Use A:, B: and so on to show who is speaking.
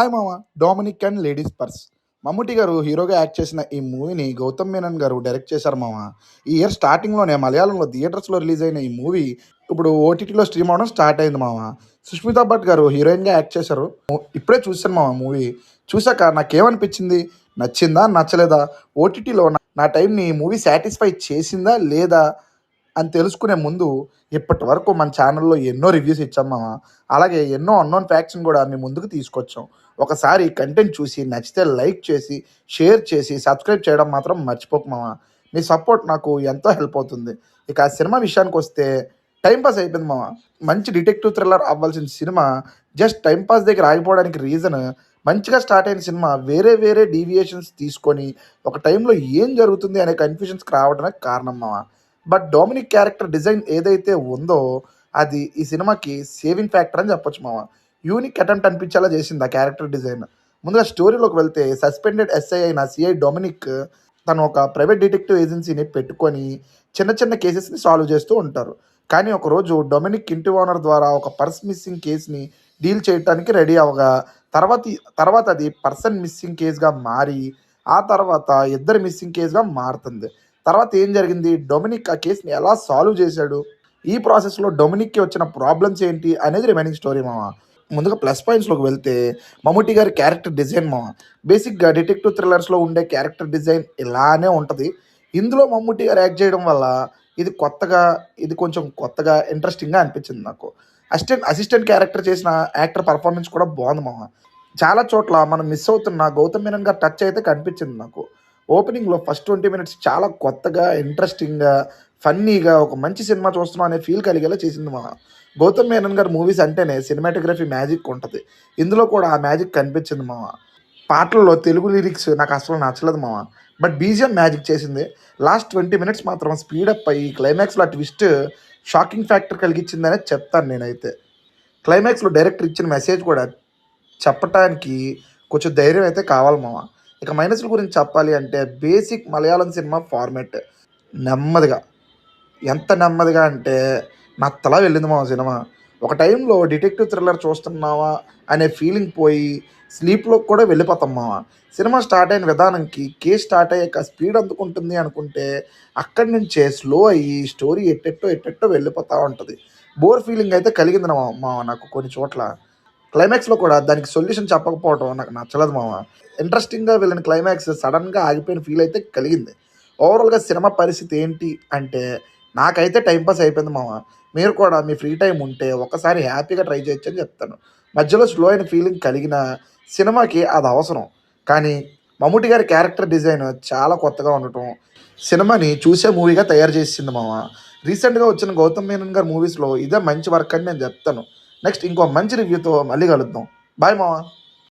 A: Hi మామ. 'Dominic and ladies purse' Mammootty garu హీరోగా act చేసిన ఈ మూవీని గౌతమ్ మీనన్ గారు డైరెక్ట్ చేశారు మామ. ఈ ఇయర్ స్టార్టింగ్‌లోనే మలయాళంలో థియేటర్స్‌లో రిలీజ్ అయిన ఈ మూవీ ఇప్పుడు ఓటీటీలో స్ట్రీమ్ అవ్వడం స్టార్ట్ అయింది మామ. సుష్మితా భట్ గారు హీరోయిన్‌గా యాక్ట్ చేశారు. ఇప్పుడే చూసాను మామ మూవీ. చూసాక నాకేమనిపించింది? నచ్చిందా? నచ్చలేదా? ఓటీటీలో నా టైంని ఈ మూవీ సాటిస్ఫై చేసిందా? లేదా? అని తెలుసుకునే ముందు ఇప్పటి వరకు మన ఛానల్లో ఎన్నో రివ్యూస్ ఇచ్చాం మామ. అలాగే ఎన్నో అన్నోన్ ఫ్యాక్ట్స్‌ని కూడా మీ ముందుకు తీసుకొచ్చాం. ఒకసారి కంటెంట్ చూసి నచ్చితే లైక్ చేసి, షేర్ చేసి, సబ్స్క్రైబ్ చేయడం మాత్రం మర్చిపోకు మామ. మీ సపోర్ట్ నాకు ఎంతో హెల్ప్ అవుతుంది. ఇక ఆ సినిమా విషయానికొస్తే టైమ్ పాస్ అయిపోయింది మామ. మంచి డిటెక్టివ్ థ్రిల్లర్ అవ్వాల్సిన సినిమా జస్ట్ టైమ్ పాస్ దగ్గర ఆగిపోవడానికి రీజన్, మంచిగా స్టార్ట్ అయిన సినిమా వేరే వేరే డీవియేషన్స్ తీసుకొని ఒక టైంలో ఏం జరుగుతుంది అనే కన్‌ఫ్యూజన్స్‌కి రావడమే కారణం మామ. బట్ డొమినిక్ క్యారెక్టర్ డిజైన్ ఏదైతే ఉందో అది ఈ సినిమాకి సేవింగ్ ఫ్యాక్టర్ అని చెప్పొచ్చు మామ. యూనిక్ అటెంప్ట్ అనిపించేలా చేసింది ఆ క్యారెక్టర్ డిజైన్. ముందుగా స్టోరీలోకి వెళ్తే సస్పెండెడ్ ఎస్ఐ అయిన సిఐ డొమినిక్ తను ఒక ప్రైవేట్ డిటెక్టివ్ ఏజెన్సీని పెట్టుకొని చిన్న చిన్న కేసెస్ని సాల్వ్ చేస్తూ ఉంటారు. కానీ ఒకరోజు డొమినిక్ ఇంటి ఓనర్ ద్వారా ఒక పర్స్ మిస్సింగ్ కేసుని డీల్ చేయడానికి రెడీ అవ్వగా తర్వాత తర్వాత అది పర్సన్ మిస్సింగ్ కేసుగా మారి ఆ తర్వాత ఇద్దరు మిస్సింగ్ కేసుగా మారుతుంది. తర్వాత ఏం జరిగింది? డొమినిక్ ఆ కేస్‌ని ఎలా సాల్వ్ చేశాడు? ఈ ప్రాసెస్‌లో డొమినిక్‌కి వచ్చిన ప్రాబ్లమ్స్ ఏంటి? అనేది రిమైనింగ్ స్టోరీ మామ. ముందుగా ప్లస్ పాయింట్స్‌లోకి వెళ్తే మమ్ముట్టి గారి క్యారెక్టర్ డిజైన్ మామ. బేసిక్‌గా డిటెక్టివ్ థ్రిల్లర్స్‌లో ఉండే క్యారెక్టర్ డిజైన్ ఇలానే ఉంటది. ఇందులో మమ్ముట్టి గారు యాక్ట్ చేయడం వల్ల ఇది కొంచెం కొత్తగా ఇంట్రెస్టింగ్‌గా అనిపించింది నాకు. అసిస్టెంట్ క్యారెక్టర్ చేసిన యాక్టర్ పెర్ఫార్మెన్స్ కూడా బాగుంది మామ. చాలా చోట్ల మనం మిస్ అవుతున్న గౌతమ్ మీనన్ గారి టచ్ అయితే కనిపించింది నాకు. ఓపెనింగ్‌లో ఫస్ట్ 20 మినిట్స్ చాలా కొత్తగా, ఇంట్రెస్టింగ్‌గా, ఫన్నీగా ఒక మంచి సినిమా చూస్తున్నాం అనే ఫీల్ కలిగేలా చేసింది మామ. గౌతమ్ మేనన్ గారి మూవీస్ అంటేనే సినిమాటోగ్రఫీ మ్యాజిక్ ఉంటది. ఇందులో కూడా ఆ మ్యాజిక్ కనిపించింది మామ. పాటల్లో తెలుగు లిరిక్స్ నాకు అసలు నచ్చలేదు మామ. బట్ బీజీఎం మ్యాజిక్ చేసింది. లాస్ట్ 20 మినిట్స్ మాత్రం స్పీడప్ అయ్యి క్లైమాక్స్‌లో ఆ ట్విస్ట్ షాకింగ్ ఫ్యాక్టర్ కలిగించిందనే చెప్తాను నేనైతే. క్లైమాక్స్‌లో డైరెక్టర్ ఇచ్చిన మెసేజ్ కూడా చెప్పటానికి కొంచెం ధైర్యం అయితే కావాలి మామ. ఇక మైనస్‌ల గురించి చెప్పాలి అంటే బేసిక్ మలయాళం సినిమా ఫార్మాట్. నెమ్మదిగా, ఎంత నెమ్మదిగా అంటే నత్తలా వెళ్ళింది మామ సినిమా. ఒక టైంలో డిటెక్టివ్ థ్రిల్లర్ చూస్తున్నామా అనే ఫీలింగ్ పోయి స్లీప్‌లోకి కూడా వెళ్ళిపోతాం మామ. సినిమా స్టార్ట్ అయిన విధానంకి కేస్ స్టార్ట్ అయ్యాక స్పీడ్ అందుకుంటుంది అనుకుంటే అక్కడి నుంచే స్లో అయ్యి స్టోరీ ఎట్టెట్టో వెళ్ళిపోతా ఉంటది. బోర్ ఫీలింగ్ అయితే కలిగింది మామ నాకు కొన్ని చోట్ల. క్లైమాక్స్‌లో కూడా దానికి సొల్యూషన్ చెప్పకపోవడం నాకు నచ్చలేదు మామ. ఇంట్రెస్టింగ్‌గా వెళ్ళిన క్లైమాక్స్ సడెన్‌గా ఆగిపోయిన ఫీల్ అయితే కలిగింది. ఓవరాల్‌గా సినిమా పరిస్థితి ఏంటి అంటే నాకైతే టైమ్ పాస్ అయిపోయింది మామ. మీరు కూడా మీ ఫ్రీ టైమ్ ఉంటే ఒక్కసారి హ్యాపీగా ట్రై చేయొచ్చని చెప్తాను. మధ్యలో స్లో అయిన ఫీలింగ్ కలిగిన సినిమాకి అది అవసరం. కానీ మమ్ముట్టి గారి క్యారెక్టర్ డిజైన్ చాలా కొత్తగా ఉండటం సినిమాని చూసే మూవీగా తయారు చేసింది మామ. రీసెంట్‌గా వచ్చిన గౌతమ్ మేనన్ గారి మూవీస్‌లో ఇదే మంచి వర్క్ అని నేను చెప్తాను. నెక్స్ట్ ఇంకో మంచి రివ్యూతో మళ్ళీ కలుద్దాం. బాయ్ మామ.